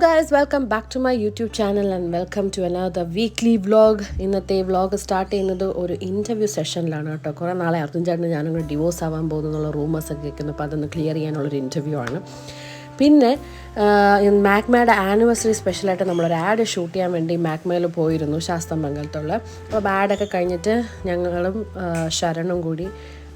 guys, welcome back to my YouTube channel and welcome to another weekly vlog. ഇന്നത്തെ vlog start ചെയ്യുന്നത് ഒരു interview സെഷനിലാണ് കേട്ടോ. കുറേ നാളെ അർജുൻ ചേട്ടന് ഞാനങ്ങ് ഡിവോഴ്സ് ആവാൻ പോകുന്നുള്ള റൂമേഴ്സൊക്കെ കേൾക്കുന്നു. അപ്പോൾ അതൊന്ന് ക്ലിയർ ചെയ്യാനുള്ളൊരു ഇൻ്റർവ്യൂ ആണ്. പിന്നെ മാക്മയുടെ ആനിവേഴ്സറി സ്പെഷ്യലായിട്ട് നമ്മളൊരു ആഡ് ഷൂട്ട് ചെയ്യാൻ വേണ്ടി മാക്മയിൽ പോയിരുന്നു, ശാസ്തമംഗലത്തുള്ള. അപ്പോൾ ആഡൊക്കെ കഴിഞ്ഞിട്ട് ഞങ്ങളും ശരണും കൂടി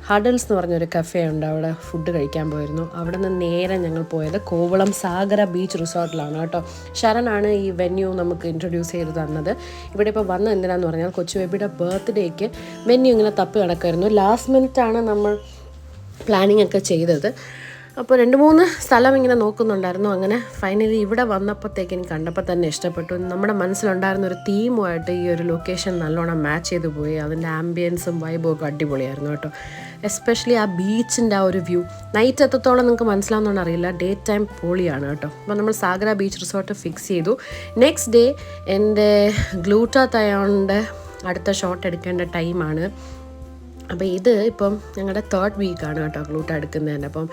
ഹഡൽസ് എന്ന് പറഞ്ഞൊരു കഫേ ഉണ്ട്, അവിടെ ഫുഡ് കഴിക്കാൻ പോയിരുന്നു. അവിടെ നിന്ന് നേരെ ഞങ്ങൾ പോയത് കോവളം സാഗര ബീച്ച് റിസോർട്ടിലാണ് കേട്ടോ. ശരണാണ് ഈ വെന്യൂ നമുക്ക് ഇൻട്രൊഡ്യൂസ് ചെയ്ത് തന്നത്. ഇവിടെ ഇപ്പോൾ വന്നത് എന്തിനാന്ന് പറഞ്ഞാൽ കൊച്ചു ബേബിയുടെ ബർത്ത്ഡേക്ക് വെന്യൂ ഇങ്ങനെ തപ്പി കിടക്കുമായിരുന്നു. ലാസ്റ്റ് മിനിറ്റാണ് നമ്മൾ പ്ലാനിങ് ഒക്കെ ചെയ്തത്. അപ്പോൾ 2-3 സ്ഥലം ഇങ്ങനെ നോക്കുന്നുണ്ടായിരുന്നു. അങ്ങനെ ഫൈനലി ഇവിടെ വന്നപ്പോഴത്തേക്ക് എനിക്ക് കണ്ടപ്പോൾ തന്നെ ഇഷ്ടപ്പെട്ടു. നമ്മുടെ മനസ്സിലുണ്ടായിരുന്ന ഒരു തീമുമായിട്ട് ഈ ഒരു ലൊക്കേഷൻ നല്ലോണം മാച്ച് ചെയ്ത് പോയി. അതിൻ്റെ ആംബിയൻസും വൈബും ഒക്കെ അടിപൊളിയായിരുന്നു കേട്ടോ. എസ്പെഷ്യലി ആ ബീച്ചിൻ്റെ ആ ഒരു വ്യൂ നൈറ്റ് എത്രത്തോളം നിങ്ങൾക്ക് മനസ്സിലാവുന്നതുകൊണ്ട് അറിയില്ല, ഡേ ടൈം പൊളിയാണ് കേട്ടോ. അപ്പോൾ നമ്മൾ സാഗര ബീച്ച് റിസോർട്ട് ഫിക്സ് ചെയ്തു. നെക്സ്റ്റ് ഡേ എൻ്റെ ഗ്ലൂട്ടാത്തയോണിൻ്റെ അടുത്ത ഷോട്ട് എടുക്കേണ്ട ടൈമാണ്. അപ്പോൾ ഇത് ഇപ്പം ഞങ്ങളുടെ 3rd വീക്കാണ് കേട്ടോ ഗ്ലൂട്ട എടുക്കുന്നതിന്. അപ്പം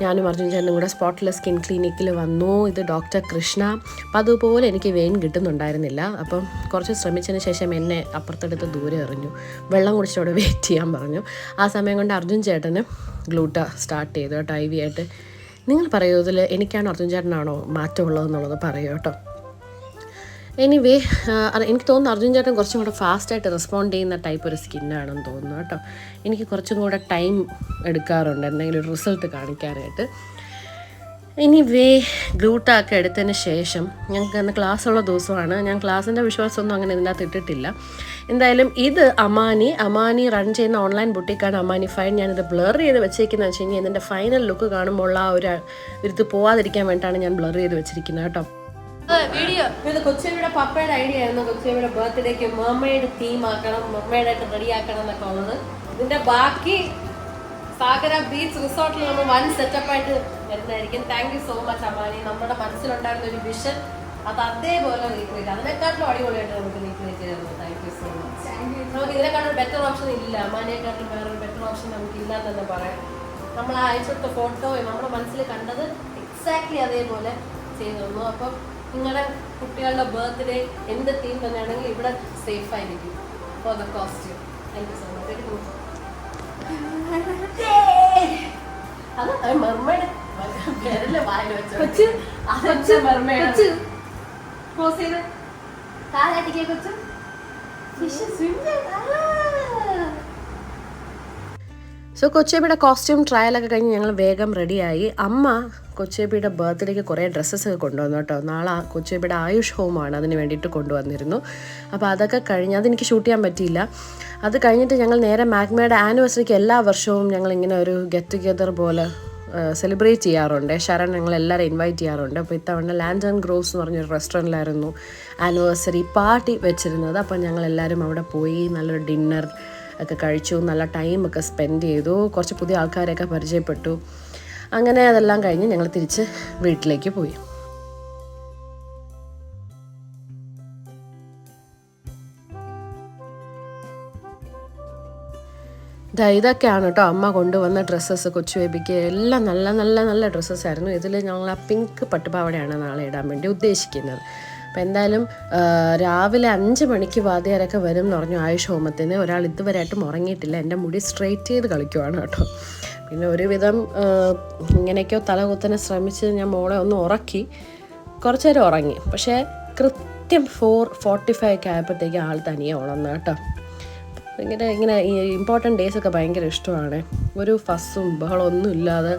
ഞാനും അർജുൻ ചേട്ടനും കൂടെ സ്പോട്ട്ലെസ് സ്കിൻ ക്ലിനിക്കിൽ വന്നു. ഇത് ഡോക്ടർ കൃഷ്ണ. അപ്പം അതുപോലെ എനിക്ക് വെയിൻ കിട്ടുന്നുണ്ടായിരുന്നില്ല. അപ്പം കുറച്ച് ശ്രമിച്ചതിന് ശേഷം എന്നെ അപ്പുറത്തെടുത്ത് ദൂരെ എറിഞ്ഞു. വെള്ളം കുടിച്ചിട്ട് അവിടെ വെയിറ്റ് ചെയ്യാൻ പറഞ്ഞു. ആ സമയം കൊണ്ട് അർജുൻ ചേട്ടന് ഗ്ലൂട്ട സ്റ്റാർട്ട് ചെയ്തു കേട്ടോ, IV ആയിട്ട്. നിങ്ങൾ പറയൂ, ഇതിൽ എനിക്കാണോ അർജുൻ ചേട്ടനാണോ മാറ്റമുള്ളതെന്നുള്ളത് പറയൂ കേട്ടോ. എനിവേ എനിക്ക് തോന്നുന്നു അർജുൻ ചേട്ടൻ കുറച്ചും കൂടെ ഫാസ്റ്റായിട്ട് റെസ്പോണ്ട് ചെയ്യുന്ന ടൈപ്പ് ഒരു സ്കിന്നാണെന്ന് തോന്നുന്നു കേട്ടോ. എനിക്ക് കുറച്ചും കൂടെ ടൈം എടുക്കാറുണ്ട് എന്തെങ്കിലും ഒരു റിസൾട്ട് കാണിക്കാനായിട്ട്. എനിവേ ഗ്ലൂട്ടൊക്കെ എടുത്തതിന് ശേഷം ഞങ്ങൾക്ക് അന്ന് ക്ലാസ്സുള്ള ദിവസമാണ്. ഞാൻ ക്ലാസ്സിൻ്റെ വിശ്വാസമൊന്നും അങ്ങനെ ഇതിനകത്ത് ഇട്ടിട്ടില്ല. എന്തായാലും ഇത് അമാനി റൺ ചെയ്യുന്ന ഓൺലൈൻ ബുട്ടിക്കാണ് അമാനി ഫൈൻ. ഞാനിത് ബ്ലർ ചെയ്ത് വെച്ചേക്കുന്നത് വെച്ച് കഴിഞ്ഞാൽ ഇതിൻ്റെ ഫൈനൽ ലുക്ക് കാണുമ്പോൾ ആ ഒരു ഇത് പോവാതിരിക്കാൻ വേണ്ടിയിട്ടാണ് ഞാൻ ബ്ലർ ചെയ്ത് വെച്ചിരിക്കുന്നത് കേട്ടോ. വീഡിയോ ഇത് കൊച്ചുബേബിയുടെ പപ്പയുടെ ഐഡിയ ആയിരുന്നു. കൊച്ചുബേബിയുടെ ബർത്ത്ഡേക്ക് മെർമെയ്ഡ് തീം ആക്കണം, മെർമെയ്ഡായിട്ട് റെഡി ആക്കണം എന്നൊക്കെ ഉള്ളത്. ഇതിന്റെ ബാക്കി സാഗര ബീച്ച് റിസോർട്ടിൽ നമ്മൾ വൺ സെറ്റപ്പായിട്ട് വരുന്നതായിരിക്കും. Thank you so much Amani. നമ്മുടെ മനസ്സിലുണ്ടായിരുന്ന ഒരു വിഷൻ അത് അതേപോലെ റീക്രിയേറ്റ്, അതിനെക്കാട്ടിലും അടിപൊളിയായിട്ട് നമുക്ക് റീക്രിയേറ്റ് ചെയ്തിരുന്നു. Thank you so much. നമുക്ക് ഇതിനെക്കാട്ടും ബെറ്റർ ഓപ്ഷൻ ഇല്ല, അമാനിയെക്കാട്ടും വേറൊരു ബെറ്റർ ഓപ്ഷൻ നമുക്ക് ഇല്ല എന്ന് തന്നെ പറയാം. നമ്മൾ ആ അയച്ചെടുത്ത ഫോട്ടോയും നമ്മുടെ മനസ്സിൽ കണ്ടത് എക്സാക്ട്ലി അതേപോലെ ചെയ്തു തന്നു. അപ്പം നിങ്ങളുടെ കുട്ടികളുടെ ബർത്ത്ഡേ എന്ത് തീം തന്നെയാണെങ്കിൽ ഇവിടെ സേഫ് ആയിരിക്കും for the costume. Thank you so much. അത് മെർമെയ്ഡ് വായിൽ വെച്ചു മെർമെയ്ഡ് ക്ലോസ് ചെയ്ത് കാലാട്ടിക്കേ കൊച്ചു ഫിഷ് സ്വിം ചെയ്ത്. സോ കൊച്ചുബേബിയുടെ കോസ്റ്റ്യൂം ട്രയലൊക്കെ കഴിഞ്ഞ് ഞങ്ങൾ വേഗം റെഡിയായി. അമ്മ കൊച്ചുബേബിയുടെ ബർത്ത്ഡേക്ക് കുറേ ഡ്രസ്സസൊക്കെ കൊണ്ടുവന്നു കേട്ടോ. നാളെ കൊച്ചുബേബിയുടെ ആയുഷ് ഹോമാണ് അതിന് വേണ്ടിയിട്ട് കൊണ്ടുവന്നിരുന്നു. അപ്പോൾ അതൊക്കെ കഴിഞ്ഞ് അതെനിക്ക് ഷൂട്ട് ചെയ്യാൻ പറ്റിയില്ല. അത് കഴിഞ്ഞിട്ട് ഞങ്ങൾ നേരെ മാക്മയുടെ ആനിവേഴ്സറിക്ക് എല്ലാ വർഷവും ഞങ്ങളിങ്ങനെ ഒരു ഗെറ്റ് ടുഗെദർ പോലെ സെലിബ്രേറ്റ് ചെയ്യാറുണ്ട്. ശരൺ ഞങ്ങളെല്ലാവരും ഇൻവൈറ്റ് ചെയ്യാറുണ്ട്. അപ്പോൾ ഇത്തവണ ലാൻഡ് ആൻഡ് ഗ്രോവ്സ് എന്ന് പറഞ്ഞൊരു റെസ്റ്റോറൻറ്റിലായിരുന്നു ആനിവേഴ്സറി പാർട്ടി വെച്ചിരുന്നത്. അപ്പോൾ ഞങ്ങളെല്ലാവരും അവിടെ പോയി നല്ലൊരു ഡിന്നർ ഒക്കെ കഴിച്ചു, നല്ല ടൈമൊക്കെ സ്പെൻഡ് ചെയ്തു, കുറച്ച് പുതിയ ആൾക്കാരെയൊക്കെ പരിചയപ്പെട്ടു. അങ്ങനെ അതെല്ലാം കഴിഞ്ഞ് ഞങ്ങൾ തിരിച്ച് വീട്ടിലേക്ക് പോയി. ഇതൊക്കെയാണ് കേട്ടോ അമ്മ കൊണ്ടുവന്ന ഡ്രസ്സസ് കൊച്ചു ബേബിക്ക്. എല്ലാം നല്ല നല്ല നല്ല ഡ്രസ്സസ് ആയിരുന്നു. ഇതിൽ ഞങ്ങൾ ആ പിങ്ക് പട്ടുപാവടയാണ് നാളെ ഇടാൻ വേണ്ടി ഉദ്ദേശിക്കുന്നത്. അപ്പോൾ എന്തായാലും രാവിലെ 5 മണിക്ക് വാദ്യാരൊക്കെ വരും എന്ന് പറഞ്ഞു ആയുഷ് ഹോമത്തിന്. ഒരാൾ ഇതുവരെയായിട്ടും ഉറങ്ങിയിട്ടില്ല. എൻ്റെ മുടി സ്ട്രെയിറ്റ് ചെയ്ത് കളിക്കുവാണ് കേട്ടോ. പിന്നെ ഒരുവിധം ഇങ്ങനെയൊക്കെയോ തലകുത്തനെ ശ്രമിച്ച് ഞാൻ മോളെ ഒന്ന് ഉറക്കി, കുറച്ച് നേരം ഉറങ്ങി. പക്ഷേ കൃത്യം 4:45 ഒക്കെ ആയപ്പോഴത്തേക്ക് ആൾ തനിയെ ഉണർന്നു കേട്ടോ. ഇങ്ങനെ ഈ ഇമ്പോർട്ടൻറ്റ് ഡേയ്സൊക്കെ ഭയങ്കര ഇഷ്ടമാണ്. ഒരു ഫസ്സും ബഹളമൊന്നും ഇല്ലാതെ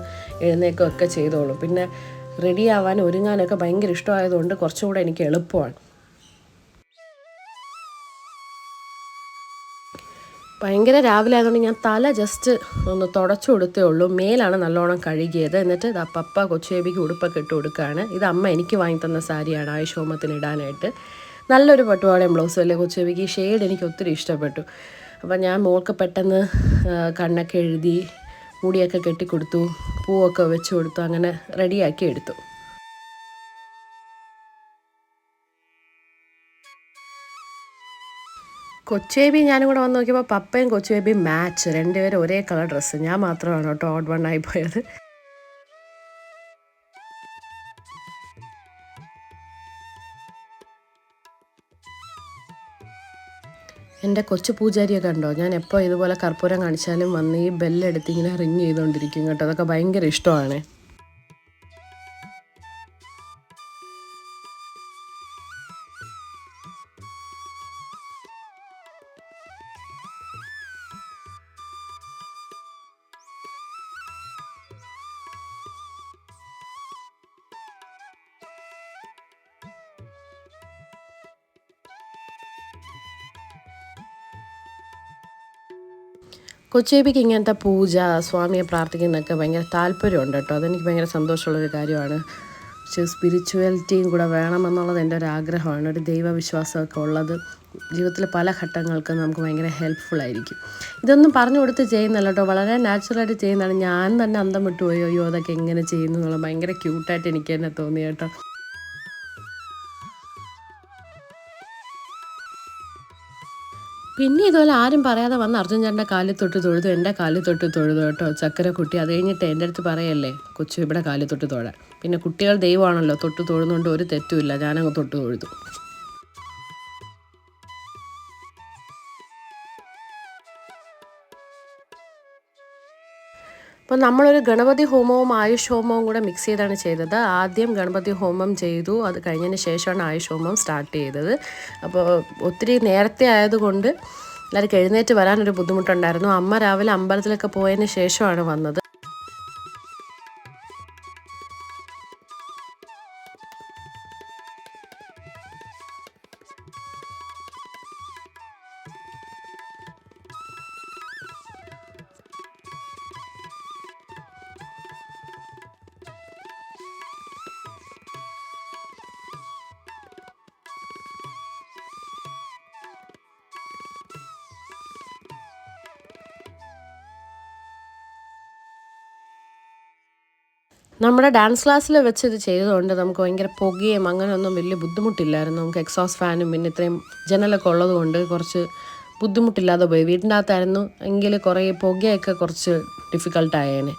എഴുന്നേൽക്കുകയൊക്കെ ചെയ്തോളും. പിന്നെ റെഡി ആവാൻ ഒരുങ്ങാനൊക്കെ ഭയങ്കര ഇഷ്ടമായതുകൊണ്ട് കുറച്ചുകൂടെ എനിക്ക് എളുപ്പമാണ്. ഭയങ്കര രാവിലെ ആയതുകൊണ്ട് ഞാൻ തല ജസ്റ്റ് ഒന്ന് തുടച്ചു കൊടുത്തേ ഉള്ളൂ. മേലാണ് നല്ലോണം കഴുകിയത്. എന്നിട്ട് പപ്പ കൊച്ചുബേബിക്ക് ഉടുപ്പൊക്കെ ഇട്ട് കൊടുക്കുകയാണ്. ഇത് അമ്മ എനിക്ക് വാങ്ങി തന്ന സാരിയാണ് ആയുഷ് ഹോമത്തിന് ഇടാനായിട്ട്. നല്ലൊരു പട്ടുപാവാടയും ബ്ലൗസും അല്ലേ കൊച്ചുബേബിക്ക്. ഈ ഷെയ്ഡ് എനിക്ക് ഒത്തിരി ഇഷ്ടപ്പെട്ടു. അപ്പം ഞാൻ മോൾക്ക് പെട്ടെന്ന് കണ്ണൊക്കെ എഴുതി, മുടിയൊക്കെ കെട്ടിക്കൊടുത്തു, പൂവൊക്കെ വെച്ച് കൊടുത്തു, അങ്ങനെ റെഡിയാക്കി എടുത്തു. കൊച്ചുബേബി ഞാനും കൂടെ വന്ന് നോക്കിയപ്പോൾ പപ്പയും കൊച്ചുബേബിയും മാച്ച്, രണ്ടുപേരും ഒരേ കളർ ഡ്രസ്സ്. ഞാൻ മാത്രമാണ് കേട്ടോ ഓഡ് വൺ ആയി പോയത്. എൻ്റെ കൊച്ചു പൂജാരിയൊക്കെ ഉണ്ടോ, ഞാൻ എപ്പോൾ ഇതുപോലെ കർപ്പൂരം കാണിച്ചാലും വന്ന് ഈ ബെല്ലെടുത്ത് ഇങ്ങനെ റിങ് ചെയ്തുകൊണ്ടിരിക്കും കേട്ടോ. അതൊക്കെ ഭയങ്കര ഇഷ്ടമാണ്. കൊച്ചേപ്പിക്ക് ഇങ്ങനത്തെ പൂജ, സ്വാമിയെ പ്രാർത്ഥിക്കുന്നതൊക്കെ ഭയങ്കര താല്പര്യമുണ്ട് കേട്ടോ. അതെനിക്ക് ഭയങ്കര സന്തോഷമുള്ളൊരു കാര്യമാണ്. പക്ഷേ സ്പിരിച്വാലിറ്റിയും കൂടെ വേണമെന്നുള്ളത് എൻ്റെ ഒരു ആഗ്രഹമാണ്. ഒരു ദൈവവിശ്വാസമൊക്കെ ഉള്ളത് ജീവിതത്തിൽ പല ഘട്ടങ്ങൾക്കും നമുക്ക് ഭയങ്കര ഹെൽപ്ഫുള്ളായിരിക്കും. ഇതൊന്നും പറഞ്ഞു കൊടുത്ത് ചെയ്യുന്നല്ല കേട്ടോ, വളരെ നാച്ചുറലായിട്ട് ചെയ്യുന്നതാണ്. ഞാൻ തന്നെ അന്തം വിട്ടുപോയി, അയ്യോ അതൊക്കെ എങ്ങനെ ചെയ്യുന്നു എന്നുള്ളത് ഭയങ്കര ക്യൂട്ടായിട്ട് എനിക്ക് തന്നെ തോന്നി കേട്ടോ. പിന്നെ ഇതുപോലെ ആരും പറയാതെ വന്ന് അർജുൻ ചേട്ടൻ്റെ കാലിൽ തൊട്ട് തൊഴുതു, എൻ്റെ കാലിൽ തൊട്ട് തൊഴുതു കേട്ടോ ചക്കര കുട്ടി. അത് കഴിഞ്ഞിട്ട് എൻ്റെ അടുത്ത് പറയല്ലേ, കൊച്ചു ഇവിടെ കാലിൽ തൊട്ട് തൊഴാൻ. പിന്നെ കുട്ടികൾ ദൈവമാണല്ലോ, തൊട്ട് തൊഴുന്നുകൊണ്ട് ഒരു തെറ്റുമില്ല. ഞാനങ്ങ് തൊട്ട് തൊഴുതു. അപ്പോൾ നമ്മളൊരു ഗണപതി ഹോമവും ആയുഷ് ഹോമവും കൂടെ മിക്സ് ചെയ്താണ് ചെയ്തത്. ആദ്യം ഗണപതി ഹോമം ചെയ്തു, അത് കഴിഞ്ഞതിന് ശേഷമാണ് ആയുഷ് ഹോമം സ്റ്റാർട്ട് ചെയ്തത്. അപ്പോൾ ഒത്തിരി നേരത്തെ ആയതുകൊണ്ട് എല്ലാവർക്കും എഴുന്നേറ്റ് വരാനൊരു ബുദ്ധിമുട്ടുണ്ടായിരുന്നു. അമ്മ രാവിലെ അമ്പലത്തിലൊക്കെ പോയതിന് ശേഷമാണ് വന്നത്. നമ്മുടെ ഡാൻസ് ക്ലാസ്സിൽ വെച്ച് ഇത് ചെയ്തതുകൊണ്ട് നമുക്ക് ഭയങ്കര പുകയും അങ്ങനെയൊന്നും വലിയ ബുദ്ധിമുട്ടില്ലായിരുന്നു. നമുക്ക് എക്സോസ്റ്റ് ഫാനും പിന്നെ ഇത്രയും ജനലൊക്കെ ഉള്ളത് കൊണ്ട് കുറച്ച് ബുദ്ധിമുട്ടില്ലാതെ പോയി. വീടിൻ്റെ അകത്തായിരുന്നു എങ്കിൽ കുറേ പുകയൊക്കെ കുറച്ച് ഡിഫിക്കൽട്ടായേനെ.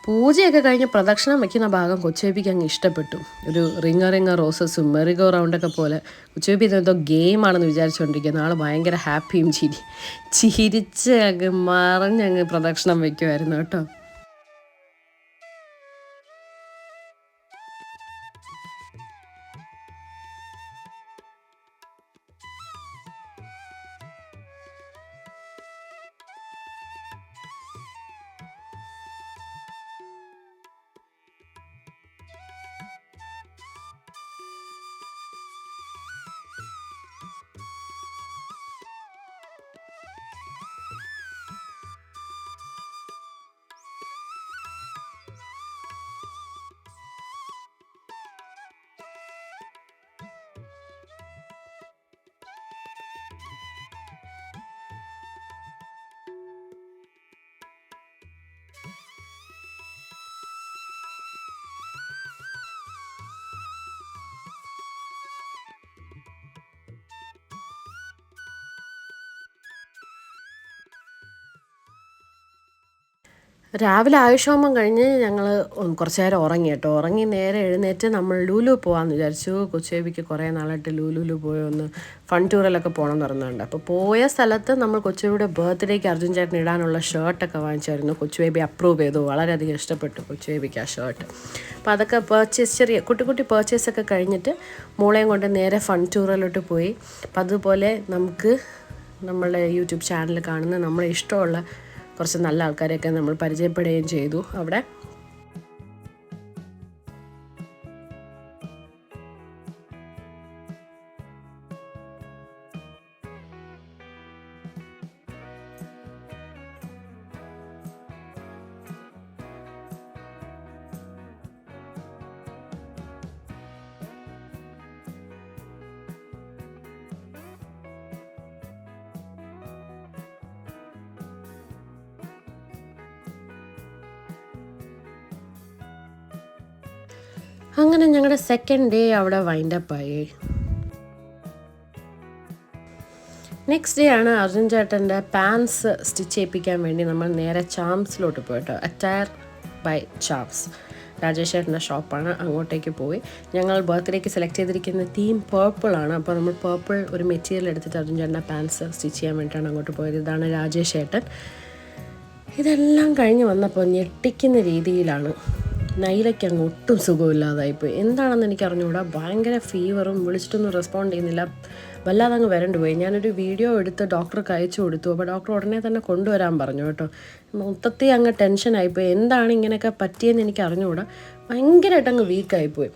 പൂജയൊക്കെ കഴിഞ്ഞ് പ്രദക്ഷിണം വയ്ക്കുന്ന ഭാഗം കൊച്ചേപ്പിക്ക് അങ്ങ് ഇഷ്ടപ്പെട്ടു. ഒരു റിങ്ങ റോസസും മെറിഗോ റൗണ്ടൊക്കെ പോലെ. കൊച്ചേപ്പി ഇതെന്തോ ഗെയിമാണെന്ന് വിചാരിച്ചുകൊണ്ടിരിക്കുന്നത്. ആൾ ഭയങ്കര ഹാപ്പിയും ചിരിച്ച് അങ്ങ് മറിഞ്ഞങ്ങ് പ്രദക്ഷിണം വയ്ക്കുമായിരുന്നു കേട്ടോ. രാവിലെ ആയുഷോമം കഴിഞ്ഞ് ഞങ്ങൾ കുറച്ച് നേരം ഉറങ്ങി കേട്ടോ. ഉറങ്ങി നേരെ എഴുന്നേറ്റ് നമ്മൾ ലൂലു പോകാമെന്ന് വിചാരിച്ചു. കൊച്ചുബേബിക്ക് കുറേ നാളായിട്ട് ലൂലുലു പോയി ഒന്ന് ഫൺ ടൂറിലൊക്കെ പോകണം എന്ന് പറയുന്നുണ്ട്. അപ്പോൾ പോയ സ്ഥലത്ത് നമ്മൾ കൊച്ചുബേബിയുടെ ബർത്ത്ഡേക്ക് അർജുൻ ചേട്ടൻ ഇടാനുള്ള ഷർട്ടൊക്കെ വാങ്ങിച്ചായിരുന്നു. കൊച്ചുബേബി അപ്രൂവ് ചെയ്തു, വളരെയധികം ഇഷ്ടപ്പെട്ടു കൊച്ചുബേബിക്ക് ആ ഷർട്ട്. അപ്പോൾ അതൊക്കെ ചെറിയ കുട്ടി പർച്ചേസൊക്കെ കഴിഞ്ഞിട്ട് മോളെയും കൊണ്ട് നേരെ ഫൺ ടൂറിലോട്ട് പോയി. അപ്പോൾ അതുപോലെ നമുക്ക് നമ്മളുടെ യൂട്യൂബ് ചാനൽ കാണുന്ന നമ്മളെ ഇഷ്ടമുള്ള കുറച്ച് നല്ല ആൾക്കാരെയൊക്കെ നമ്മൾ പരിചയപ്പെടുകയും ചെയ്തു അവിടെ. അങ്ങനെ ഞങ്ങളുടെ സെക്കൻഡ് ഡേ അവിടെ വൈൻഡപ്പായി. നെക്സ്റ്റ് ഡേ ആണ് അർജുൻ ചേട്ടൻ്റെ പാൻസ് സ്റ്റിച്ച് ചെയ്യിപ്പിക്കാൻ വേണ്ടി നമ്മൾ നേരെ ചാംസിലോട്ട് പോയിട്ടോ. അറ്റയർ ബൈ ചാംസ്, രാജേഷ് ചേട്ടൻ്റെ ഷോപ്പാണ്. അങ്ങോട്ടേക്ക് പോയി. ഞങ്ങൾ ബർത്ത്ഡേക്ക് സെലക്ട് ചെയ്തിരിക്കുന്ന തീം പേർപ്പിളാണ്. അപ്പോൾ നമ്മൾ പേർപ്പിൾ ഒരു മെറ്റീരിയൽ എടുത്തിട്ട് അർജുൻ ചേട്ടൻ്റെ പാൻസ് സ്റ്റിച്ച് ചെയ്യാൻ വേണ്ടിയിട്ടാണ് അങ്ങോട്ട് പോയത്. ഇതാണ് രാജേഷ് ചേട്ടൻ. ഇതെല്ലാം കഴിഞ്ഞ് വന്നപ്പോൾ ഞെട്ടിക്കുന്ന രീതിയിലാണ് നൈലയ്ക്ക് അങ്ങ് ഒട്ടും സുഖമില്ലാതായിപ്പോയി. എന്താണെന്ന് എനിക്ക് അറിഞ്ഞുകൂടാ. ഭയങ്കര ഫീവറും, വിളിച്ചിട്ടൊന്നും റെസ്പോണ്ട് ചെയ്യുന്നില്ല, വല്ലാതെ അങ്ങ് വരണ്ടു പോയി. ഞാനൊരു വീഡിയോ എടുത്ത് ഡോക്ടർക്ക് അയച്ചു കൊടുത്തു. അപ്പോൾ ഡോക്ടർ ഉടനെ തന്നെ കൊണ്ടുവരാൻ പറഞ്ഞു കേട്ടോ. മൊത്തത്തിൽ അങ്ങ് ടെൻഷനായിപ്പോയി. എന്താണ് ഇങ്ങനെയൊക്കെ പറ്റിയെന്ന് എനിക്ക് അറിഞ്ഞുകൂടാ. ഭയങ്കരമായിട്ട് അങ്ങ് വീക്കായിപ്പോയി.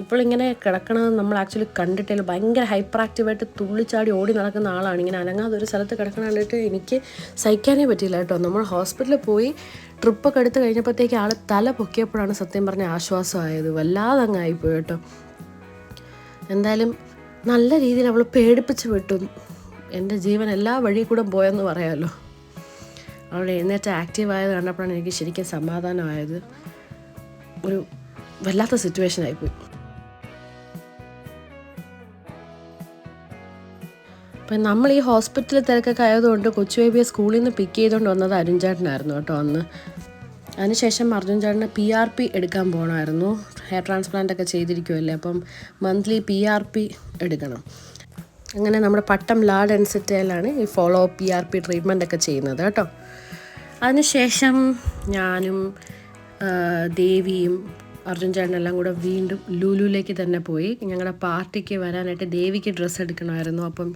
ഇപ്പോഴിങ്ങനെ കിടക്കണത് നമ്മൾ ആക്ച്വലി കണ്ടിട്ടില്ല. ഭയങ്കര ഹൈപ്പർ ആക്റ്റീവായിട്ട് തുള്ളിച്ചാടി ഓടി നടക്കുന്ന ആളാണ്. ഇങ്ങനെ അനങ്ങാതെ ഒരു സ്ഥലത്ത് കിടക്കണ കണ്ടിട്ട് എനിക്ക് സഹിക്കാനേ പറ്റിയില്ല കേട്ടോ. നമ്മൾ ഹോസ്പിറ്റലിൽ പോയി ട്രിപ്പൊക്കെ എടുത്ത് കഴിഞ്ഞപ്പോഴത്തേക്ക് ആൾ തല പൊക്കിയപ്പോഴാണ് സത്യം പറഞ്ഞ ആശ്വാസമായത്. വല്ലാതെ അങ്ങ് ആയിപ്പോയി കേട്ടോ. എന്തായാലും നല്ല രീതിയിൽ അവൾ പേടിപ്പിച്ച് വിട്ടു. എൻ്റെ ജീവൻ എല്ലാ വഴി കൂടെ പോയെന്ന് പറയാമല്ലോ. അവൾ എഴുന്നേറ്റ് ആക്റ്റീവായത് കണ്ടപ്പോഴാണ് എനിക്ക് ശരിക്കും സമാധാനമായത്. ഒരു വല്ലാത്ത സിറ്റുവേഷൻ ആയിപ്പോയി. അപ്പം നമ്മൾ ഈ ഹോസ്പിറ്റലിൽ തിരക്കൊക്കെ ആയതുകൊണ്ട് കൊച്ചു ബേബിയെ സ്കൂളിൽ നിന്ന് പിക്ക് ചെയ്തുകൊണ്ട് വന്നത് അരുൺ ചേട്ടനായിരുന്നു കേട്ടോ അന്ന്. അതിനുശേഷം അർജുൻ ചേട്ടന് PRP എടുക്കാൻ പോകണമായിരുന്നു. ഹെയർ ട്രാൻസ്പ്ലാന്റ് ഒക്കെ ചെയ്തിരിക്കുമല്ലേ, അപ്പം മന്ത്ലി PRP എടുക്കണം. അങ്ങനെ നമ്മുടെ പട്ടം ലാ ഡെൻസിറ്റിയിലാണ് ഈ ഫോളോ PRP ട്രീറ്റ്മെൻ്റ് ഒക്കെ ചെയ്യുന്നത് കേട്ടോ. അതിനുശേഷം ഞാനും ദേവിയും അർജുൻ ചേട്ടനെല്ലാം കൂടെ വീണ്ടും ലുലുവിലേക്ക് തന്നെ പോയി. ഞങ്ങളുടെ പാർട്ടിക്ക് വരാനായിട്ട് ദേവിക്ക് ഡ്രസ്സ് എടുക്കണമായിരുന്നു. അപ്പം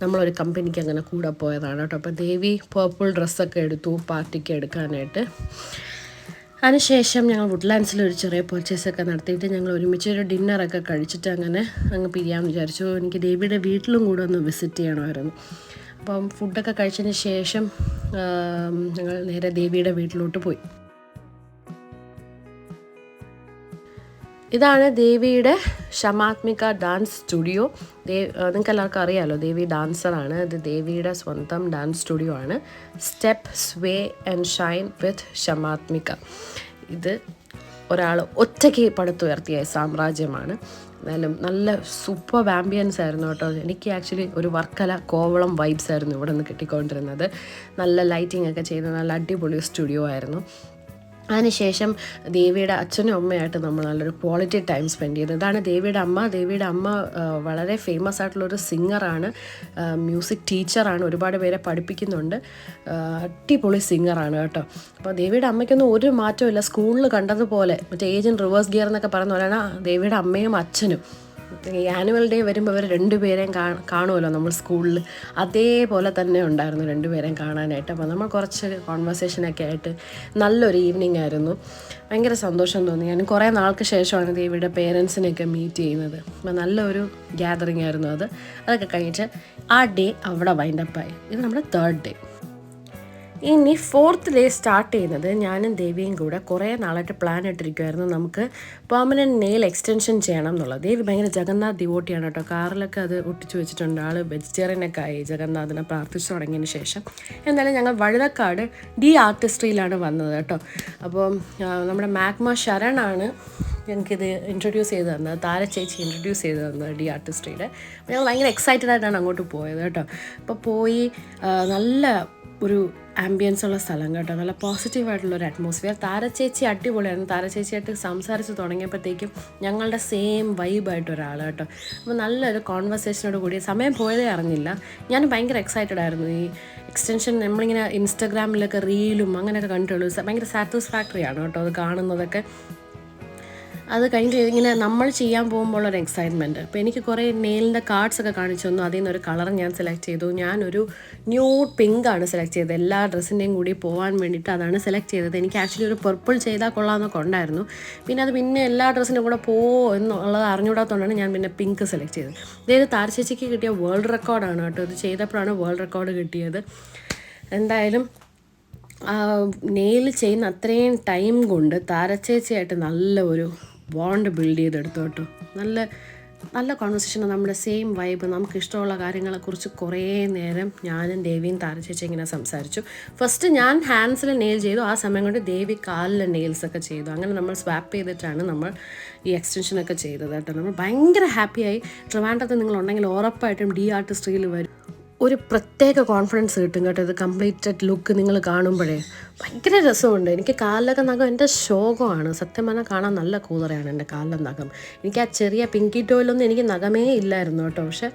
നമ്മളൊരു കമ്പനിക്ക് അങ്ങനെ കൂടെ പോയതാണ് കേട്ടോ. അപ്പോൾ ദേവി പേർപ്പിൾ ഡ്രസ്സൊക്കെ എടുത്തു പാർട്ടിക്ക് എടുക്കാനായിട്ട്. അതിനുശേഷം ഞങ്ങൾ വുഡ്ലാൻഡ്സിൽ ഒരു ചെറിയ പർച്ചേസൊക്കെ നടത്തിയിട്ട് ഞങ്ങൾ ഒരുമിച്ചൊരു ഡിന്നറൊക്കെ കഴിച്ചിട്ട് അങ്ങനെ അങ്ങ് പിരിയാമെന്ന് വിചാരിച്ചു. എനിക്ക് ദേവിയുടെ വീട്ടിലും കൂടെ ഒന്ന് വിസിറ്റ് ചെയ്യണമായിരുന്നു. അപ്പം ഫുഡൊക്കെ കഴിച്ചതിന് ശേഷം ഞങ്ങൾ നേരെ ദേവിയുടെ വീട്ടിലോട്ട് പോയി. ഇതാണ് ദേവിയുടെ ഷമാത്മിക ഡാൻസ് സ്റ്റുഡിയോ. നിങ്ങൾക്ക് എല്ലാവർക്കും അറിയാമല്ലോ, ദേവി ഡാൻസറാണ്. ഇത് ദേവിയുടെ സ്വന്തം ഡാൻസ് സ്റ്റുഡിയോ ആണ്. സ്റ്റെപ്പ്, സ്വേ ആൻഡ് ഷൈൻ വിത്ത് ഷമാത്മിക. ഇത് ഒരാൾ ഒറ്റയ്ക്ക് പടുത്തുയർത്തിയ സാമ്രാജ്യമാണ്. എന്നാലും നല്ല സൂപ്പർ ആംബിയൻസ് ആയിരുന്നു കേട്ടോ. എനിക്ക് ആക്ച്വലി ഒരു വർക്കല കോവളം വൈബ്സ് ആയിരുന്നു ഇവിടെ നിന്ന് കിട്ടിക്കൊണ്ടിരുന്നത്. നല്ല ലൈറ്റിംഗ് ഒക്കെ ചെയ്ത് നല്ല അടിപൊളി സ്റ്റുഡിയോ ആയിരുന്നു. അതിനുശേഷം ദേവിയുടെ അച്ഛനും അമ്മയായിട്ട് നമ്മൾ നല്ലൊരു ക്വാളിറ്റി ടൈം സ്പെൻഡ് ചെയ്തു. ഇതാണ് ദേവിയുടെ അമ്മ. ദേവിയുടെ അമ്മ വളരെ ഫേമസ് ആയിട്ടുള്ളൊരു സിംഗറാണ്, മ്യൂസിക് ടീച്ചറാണ്, ഒരുപാട് പേരെ പഠിപ്പിക്കുന്നുണ്ട്, അടിപൊളി സിംഗറാണ് കേട്ടോ. അപ്പോൾ ദേവിയുടെ അമ്മയ്ക്കൊന്നും ഒരു മാറ്റമില്ല. സ്കൂളിൽ കണ്ടതുപോലെ മറ്റേ ഏജ് ഇൻ റിവേഴ്സ് ഗിയർ എന്നൊക്കെ പറയുന്ന പോലെയാണ് ദേവിയുടെ അമ്മയും അച്ഛനും. ഈ ആനുവൽ ഡേ വരുമ്പോൾ അവർ രണ്ടുപേരെയും കാണുമല്ലോ നമ്മൾ സ്കൂളിൽ, അതേപോലെ തന്നെ ഉണ്ടായിരുന്നു രണ്ടുപേരെയും കാണാനായിട്ട്. അപ്പോൾ നമ്മൾ കുറച്ച് കോൺവെർസേഷനൊക്കെ ആയിട്ട് നല്ലൊരു ഈവനിങ് ആയിരുന്നു. ഭയങ്കര സന്തോഷം തോന്നി. ഞാൻ കുറേ നാൾക്ക് ശേഷമാണ് ദേവിയുടെ പേരൻസിനെയൊക്കെ മീറ്റ് ചെയ്യുന്നത്. അപ്പോൾ നല്ലൊരു ഗ്യാതറിങ് ആയിരുന്നു അത്. അതൊക്കെ കഴിഞ്ഞിട്ട് ആ ഡേ അവിടെ വൈൻഡപ്പായി. ഇത് നമ്മുടെ 3rd ഡേ. ഇനി 4th ഡേ സ്റ്റാർട്ട് ചെയ്യുന്നത് ഞാനും ദേവിയും കൂടെ കുറേ നാളായിട്ട് പ്ലാൻ ഇട്ടിരിക്കുമായിരുന്നു. നമുക്ക് പെർമനൻറ്റ് നെയിൽ എക്സ്റ്റൻഷൻ ചെയ്യണം എന്നുള്ളത്. ദേവി ഭയങ്കര ജഗന്നാഥ് ഡിവോട്ടിയാണ് കേട്ടോ. കാറിലൊക്കെ അത് ഒട്ടിച്ച് വെച്ചിട്ടുണ്ട്. ആൾ വെജിറ്റേറിയനൊക്കെ ആയി ജഗന്നാഥിനെ പ്രാർത്ഥിച്ചു തുടങ്ങിയതിന് ശേഷം. എന്തായാലും ഞങ്ങൾ വഴുതക്കാട് ഡി ആർട്ടിസ്ട്രിയിലാണ് വന്നത് കേട്ടോ. അപ്പോൾ നമ്മുടെ മാഗ്മ ശരണാണ് ഞങ്ങൾക്കിത് ഇൻട്രൊഡ്യൂസ് ചെയ്ത് തന്നത്. താര ചേച്ചി ഇൻട്രൊഡ്യൂസ് ചെയ്ത് തന്നത് ഡി ആർട്ടിസ്ട്രിയുടെ. ഞങ്ങൾ ഭയങ്കര എക്സൈറ്റഡ് ആയിട്ടാണ് അങ്ങോട്ട് പോയത് കേട്ടോ. അപ്പോൾ പോയി നല്ല ഒരു ആംബിയൻസ് ഉള്ള സ്ഥലം കേട്ടോ. നല്ല പോസിറ്റീവായിട്ടുള്ളൊരു അറ്റ്മോസ്ഫിയർ. താരച്ചേച്ചി അടിപൊളിയായിരുന്നു. താരച്ചേച്ചിയായിട്ട് സംസാരിച്ച് തുടങ്ങിയപ്പോഴത്തേക്കും ഞങ്ങളുടെ സെയിം വൈബായിട്ടൊരാൾ കേട്ടോ. അപ്പോൾ നല്ലൊരു കോൺവെർസേഷനോട് കൂടി സമയം പോയതേ അറിഞ്ഞില്ല. ഞാൻ ഭയങ്കര എക്സൈറ്റഡ് ആയിരുന്നു. ഈ എക്സ്റ്റൻഷൻ നമ്മളിങ്ങനെ ഇൻസ്റ്റഗ്രാമിലൊക്കെ റീലും അങ്ങനെയൊക്കെ കണ്ടിട്ടുള്ളൂ. ഭയങ്കര സാറ്റിസ്ഫാക്ടറി ആണ് കേട്ടോ അത് കാണുന്നതൊക്കെ. അത് കഴിഞ്ഞിട്ട് ഇങ്ങനെ നമ്മൾ ചെയ്യാൻ പോകുമ്പോൾ ഒരു എക്സൈറ്റ്മെൻറ്റ്. അപ്പോൾ എനിക്ക് കുറേ നെയിലിൻ്റെ കാർഡ്സൊക്കെ കാണിച്ചു തന്നു. അതിൽ നിന്നൊരു കളർ ഞാൻ സെലക്ട് ചെയ്തു. ഞാനൊരു ന്യൂഡ് പിങ്കാണ് സെലക്ട് ചെയ്തത്. എല്ലാ ഡ്രസ്സിൻ്റെയും കൂടി പോകാൻ വേണ്ടിയിട്ട് അതാണ് സെലക്ട് ചെയ്തത്. എനിക്ക് ആക്ച്വലി ഒരു പർപ്പിൾ ചെയ്താൽ കൊള്ളാമെന്നൊക്കെ ഉണ്ടായിരുന്നു. പിന്നെ എല്ലാ ഡ്രസ്സിൻ്റെ കൂടെ എന്നുള്ളത് അറിഞ്ഞുകൂടാത്തതുകൊണ്ടാണ് ഞാൻ പിന്നെ പിങ്ക് സെലക്ട് ചെയ്തത്. ഇതേത് താരച്ചേച്ചിക്ക് കിട്ടിയ വേൾഡ് റെക്കോർഡാണ് കേട്ടോ. ഇത് ചെയ്തപ്പോഴാണ് വേൾഡ് റെക്കോർഡ് കിട്ടിയത്. എന്തായാലും നെയിൽ ചെയ്യുന്ന അത്രയും ടൈം കൊണ്ട് താരച്ചേച്ചിയായിട്ട് നല്ല ഒരു ബോണ്ട് ബിൽഡ് ചെയ്തെടുത്തു കേട്ടോ. നല്ല കോൺവെർസേഷൻ, നമ്മുടെ സെയിം വൈബ്, നമുക്ക് ഇഷ്ടമുള്ള കാര്യങ്ങളെക്കുറിച്ച് കുറേ നേരം ഞാനും ദേവിയും താരച്ചേച്ചി ഇങ്ങനെ സംസാരിച്ചു. ഫസ്റ്റ് ഞാൻ ഹാൻഡ്സിൽ നെയിൽ ചെയ്തു. ആ സമയം കൊണ്ട് ദേവി കാലിൽ നെയിൽസൊക്കെ ചെയ്തു. അങ്ങനെ നമ്മൾ സ്വാപ്പ് ചെയ്തിട്ടാണ് നമ്മൾ ഈ എക്സ്റ്റൻഷനൊക്കെ ചെയ്തത് കേട്ടോ. നമ്മൾ ഭയങ്കര ഹാപ്പിയായി. ട്രിവാൻഡ്രത്ത് നിങ്ങളുണ്ടെങ്കിൽ ഉറപ്പായിട്ടും ഡി ആർട്ടിസ്ട്രിയിൽ വരും. ഒരു പ്രത്യേക കോൺഫിഡൻസ് കിട്ടും കേട്ടോ. ഇത് കംപ്ലീറ്റഡ് ലുക്ക് നിങ്ങൾ കാണുമ്പോഴേ ഭയങ്കര രസമുണ്ട്. എനിക്ക് കാലിലൊക്കെ നഖം എൻ്റെ ശോകമാണ്. സത്യം പറഞ്ഞാൽ കാണാൻ നല്ല കൂതറയാണ് എൻ്റെ കാലിലെ നഖം. എനിക്ക് ആ ചെറിയ പിങ്കി ടോയിലൊന്നും എനിക്ക് നഖമേ ഇല്ലായിരുന്നു കേട്ടോ. പക്ഷെ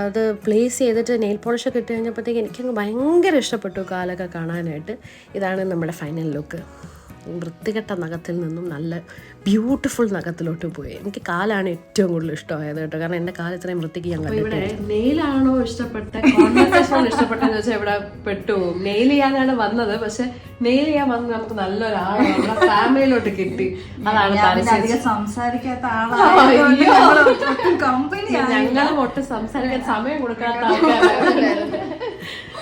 അത് പ്ലേസ് ചെയ്തിട്ട് നെയിൽ പോളിഷൊക്കെ ഇട്ട് കഴിഞ്ഞപ്പോഴത്തേക്ക് എനിക്കങ്ങ് ഭയങ്കര ഇഷ്ടപ്പെട്ടു കാലൊക്കെ കാണാനായിട്ട്. ഇതാണ് നമ്മുടെ ഫൈനൽ ലുക്ക്. വൃത്തികെട്ട നഖത്തിൽ നിന്നും നല്ല ബ്യൂട്ടിഫുൾ നഖത്തിലോട്ട് പോയി. എനിക്ക് കാലാണ് ഏറ്റവും കൂടുതൽ ഇഷ്ടമായത് കേട്ടോ. കാരണം എൻ്റെ കാല് ഇത്രയും വൃത്തിക്ക് ഞാൻ കണ്ടിട്ട്. നെയിലാണോ ഇഷ്ടപ്പെട്ടെന്ന് വെച്ചാൽ ഇവിടെ പെട്ടു. നെയിൽ ചെയ്യാനാണ് വന്നത്. പക്ഷെ നെയിൽ ചെയ്യാൻ വന്ന് നമുക്ക് നല്ലൊരാളെ നമ്മുടെ ഫാമിലിയിലോട്ട് കിട്ടി. അതാണ് സംസാരിക്കാത്ത ഞങ്ങൾ ഒട്ടും സംസാരിക്കാൻ സമയം കൊടുക്കാത്ത ആൾക്കാരാണ്.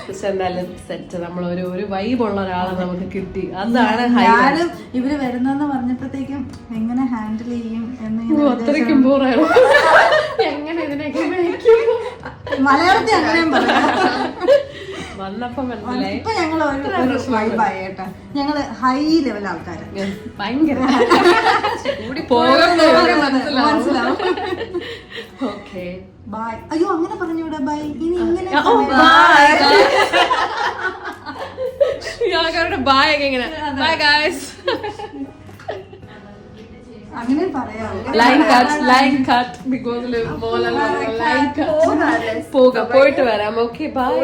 പക്ഷെ എന്തായാലും സെറ്റ് നമ്മളൊരു ഒരു വൈബുള്ള ഒരാളെ നമുക്ക് കിട്ടി. അതാണ് ഞാനും ഇവര് വരുന്നെന്ന് പറഞ്ഞപ്പോഴത്തേക്കും എങ്ങനെ ഹാൻഡിൽ ചെയ്യും എന്ന് അത്രയ്ക്കും ബോറാണ്. എങ്ങനെ ഇതിനൊക്കെ മലയാളത്തിൽ അങ്ങനെയും പറയാം. വന്നപ്പോ മനസ്സിലായി. ഇപ്പൊ ഞങ്ങൾ ഒരു വൈബായി കേട്ടോ. ഞങ്ങള് ഹൈ ലെവൽ ആൾക്കാര്. ഭയങ്കര മനസ്സിലാവും. Okay bye. അയ്യോ അങ്ങനെ പറഞ്ഞൂടെ ബൈ. ഇനി ഇങ്ങനെ ബൈ എങ്ങനെ ബൈ ഗൈസ് അങ്ങനെ പറയാം. ലൈൻ കട്ട് ബിക്കോസ് പോകാം പോയിട്ട് വരാം. Okay bye.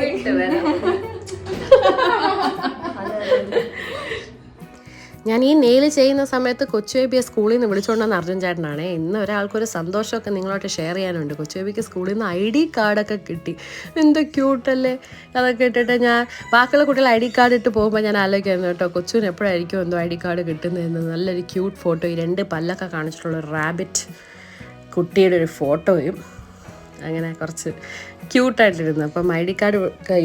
ഞാൻ ഈ നെയിൽ ചെയ്യുന്ന സമയത്ത് കൊച്ചു ബേബിയെ സ്കൂളിൽ നിന്ന് വിളിച്ചുകൊണ്ടെന്ന് അർജുൻ ചേട്ടനാണ്. ഇന്ന് ഒരാൾക്കൊരു സന്തോഷമൊക്കെ നിങ്ങളോട്ട് ഷെയർ ചെയ്യാനുണ്ട്. കൊച്ചു ബേബിക്ക് സ്കൂളിൽ നിന്ന് ID കാർഡൊക്കെ കിട്ടി. എന്തോ ക്യൂട്ടല്ലേ അതൊക്കെ ഇട്ടിട്ട്. ഞാൻ ബാക്കിയുള്ള കുട്ടികൾ ID കാർഡ് ഇട്ട് പോകുമ്പോൾ ഞാൻ ആലോചിക്കുന്നു കേട്ടോ, കൊച്ചുവിന് എപ്പോഴായിരിക്കും എന്തോ ID കാർഡ് കിട്ടുന്നതെന്ന്. നല്ലൊരു ക്യൂട്ട് ഫോട്ടോ, ഈ 2 പല്ലൊക്കെ കാണിച്ചിട്ടുള്ള ഒരു റാബിറ്റ് കുട്ടിയുടെ ഒരു ഫോട്ടോയും അങ്ങനെ കുറച്ച് ക്യൂട്ടായിട്ടിരുന്നു. അപ്പം ID കാർഡ്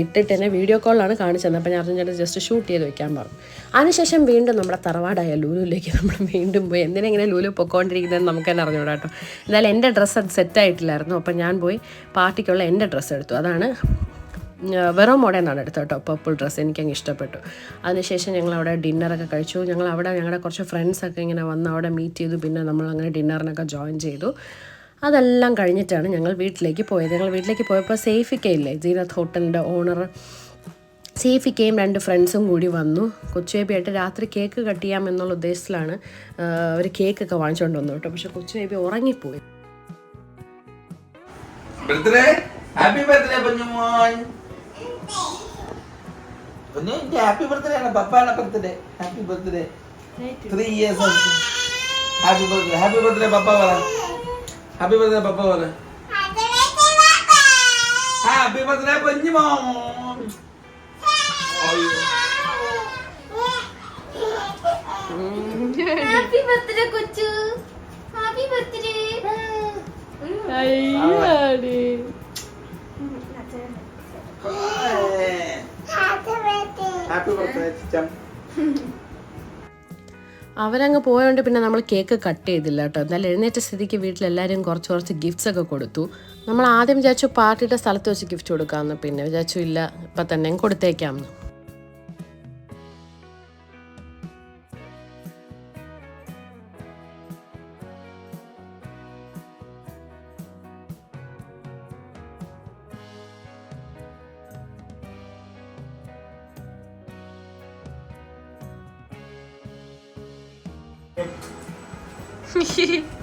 ഇട്ടിട്ട് തന്നെ വീഡിയോ കോളിലാണ് കാണിച്ചത്. അപ്പം ഞാൻ അർജുൻ ചേട്ടൻ ജസ്റ്റ് ഷൂട്ട് ചെയ്ത് വെക്കാൻ പറഞ്ഞു. അതിനുശേഷം വീണ്ടും നമ്മുടെ തറവാടായ ലൂലുവിലേക്ക് നമ്മൾ വീണ്ടും പോയി. എന്തിനെങ്ങനെ ലൂലു പൊക്കോണ്ടിരിക്കുന്നതെന്ന് നമുക്ക് തന്നെ അറിഞ്ഞൂടാ കേട്ടോ. എന്തായാലും എൻ്റെ ഡ്രസ്സ് അത് സെറ്റായിട്ടില്ലായിരുന്നു. അപ്പം ഞാൻ പോയി പാർട്ടിക്കുള്ള എൻ്റെ ഡ്രസ്സ് എടുത്തു. അതാണ് വെറോ മോഡേന്നാണ് എടുത്തത് കേട്ടോ. പർപ്പിൾ ഡ്രസ്സ് എനിക്കങ്ങ് ഇഷ്ടപ്പെട്ടു. അതിനുശേഷം ഞങ്ങൾ അവിടെ ഡിന്നറൊക്കെ കഴിച്ചു. ഞങ്ങളുടെ കുറച്ച് ഫ്രണ്ട്സൊക്കെ ഇങ്ങനെ വന്ന് അവിടെ മീറ്റ് ചെയ്തു. പിന്നെ നമ്മളങ്ങനെ ഡിന്നറിനൊക്കെ ജോയിൻ ചെയ്തു. അതെല്ലാം കഴിഞ്ഞിട്ടാണ് ഞങ്ങൾ വീട്ടിലേക്ക് പോയത്. ഞങ്ങൾ വീട്ടിലേക്ക് പോയപ്പോൾ സേഫിക്കയില്ലേ, സീനത്ത് ഹോട്ടലിൻ്റെ ഓണർ സേഫിക്കയും 2 ഫ്രണ്ട്സും കൂടി വന്നു. കൊച്ചുബേബിയായിട്ട് രാത്രി കേക്ക് കട്ട് ചെയ്യാമെന്നുള്ള ഉദ്ദേശത്തിലാണ് അവർ കേക്കൊക്കെ വാങ്ങിച്ചുകൊണ്ട് വന്നു കേട്ടോ. പക്ഷെ കൊച്ചുബേബി ഉറങ്ങിപ്പോയി. ഹാപ്പി ബർത്ത്ഡേ പൊന്നുമോൻ. പൊന്നു ഹാപ്പി ബർത്ത്ഡേ ആണ്. പപ്പായുടെ birthday. Happy birthday. 3 years. Happy birthday. Happy birthday പപ്പ പറ. ഹാപ്പി ബർത്ത്ഡേ പപ്പ പറ. ഹാപ്പി ബർത്ത്ഡേ പൊന്നുമോൻ. ഹാപ്പി ബർത്ത്ഡേ കൊച്ചു. Happy birthday. ഹാപ്പി ബർത്ത്ഡേ ചിറ്റം. അവരങ്ങ് പോയതുകൊണ്ട് പിന്നെ നമ്മൾ കേക്ക് കട്ട് ചെയ്തില്ല കേട്ടോ. എന്നാലും എഴുന്നേറ്റ സ്ഥിതിക്ക് വീട്ടിലെല്ലാവരും കുറച്ച് ഗിഫ്റ്റ്സ് ഒക്കെ കൊടുത്തു. നമ്മൾ ആദ്യം വിചാരിച്ചു പാർട്ടിയുടെ സ്ഥലത്ത് വെച്ച് ഗിഫ്റ്റ് കൊടുക്കാമെന്ന്. പിന്നെ വിചാരിച്ചു ഇല്ല, ഇപ്പം തന്നെ കൊടുത്തേക്കാമെന്ന്.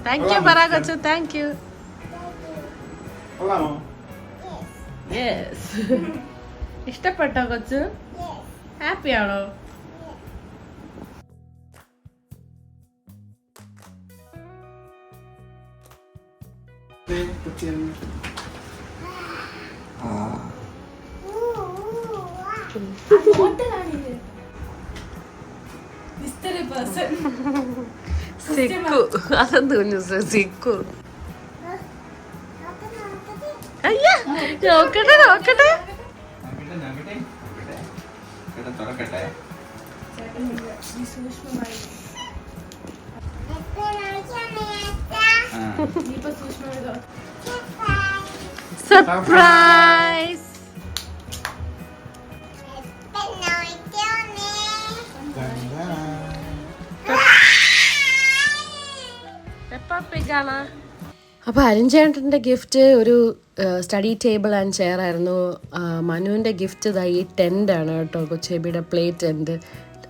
താങ്ക് യു പറ കൊച്ചു. Thank you. യെസ്. ഇഷ്ടപ്പെട്ടോ കൊച്ചു? ഹാപ്പിയാണോ? സിക്കു അതെന്ത് കുഞ്ഞു സിക്കു. അയ്യാ നോക്കട്ടെ നോക്കട്ടെ. സർപ്രൈസ്. അപ്പോൾ അരുൺചേട്ടൻ്റെ ഗിഫ്റ്റ് ഒരു സ്റ്റഡി ടേബിൾ ആൻഡ് ചെയർ ആയിരുന്നു. മനുവിൻ്റെ ഗിഫ്റ്റ് ഇതാ ഈ ടെൻ്റാണ് കേട്ടോ, കൊച്ചേബിയുടെ പ്ലേ ടെൻറ്റ്.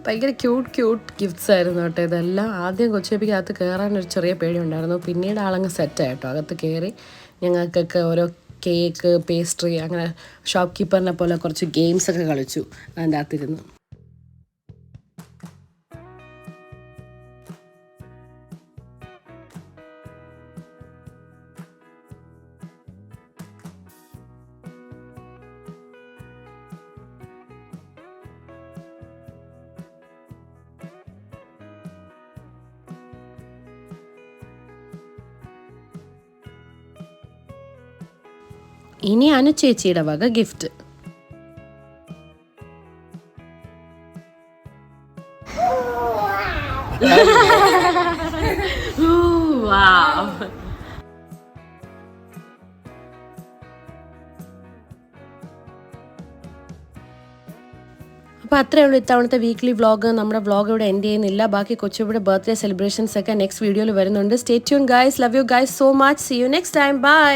ഭയങ്കര ക്യൂട്ട് ഗിഫ്റ്റ്സ് ആയിരുന്നു കേട്ടോ ഇതെല്ലാം. ആദ്യം കൊച്ചേബിക്ക് അകത്ത് കയറാനൊരു ചെറിയ പേടിയുണ്ടായിരുന്നു, പിന്നീട് ആളങ്ങ് സെറ്റായിട്ടോ. അകത്ത് കയറി ഞങ്ങൾക്കൊക്കെ ഓരോ കേക്ക്, പേസ്ട്രി, അങ്ങനെ ഷോപ്പ് കീപ്പറിനെ പോലെ കുറച്ച് ഗെയിംസൊക്കെ കളിച്ചു അതിൻ്റെ അകത്തിരുന്ന്. ഇനി അനു ചേച്ചിയുടെ വക ഗിഫ്റ്റ്. അപ്പോൾ അത്രയേ ഉള്ളൂ ഇത്തവണത്തെ വീക്ക്ലി വ്ളോഗ്. നമ്മുടെ വ്ളോഗ് ഇവിടെ എൻഡ് ചെയ്യുന്നില്ല. ബാക്കി കൊച്ചുവിടെ ബർത്ത്ഡേ സെലിബ്രേഷൻസ് ഒക്കെ നെക്സ്റ്റ് വീഡിയോയിൽ വരുന്നുണ്ട്. Stay tune guys. Love you guys so much. See you next time. By.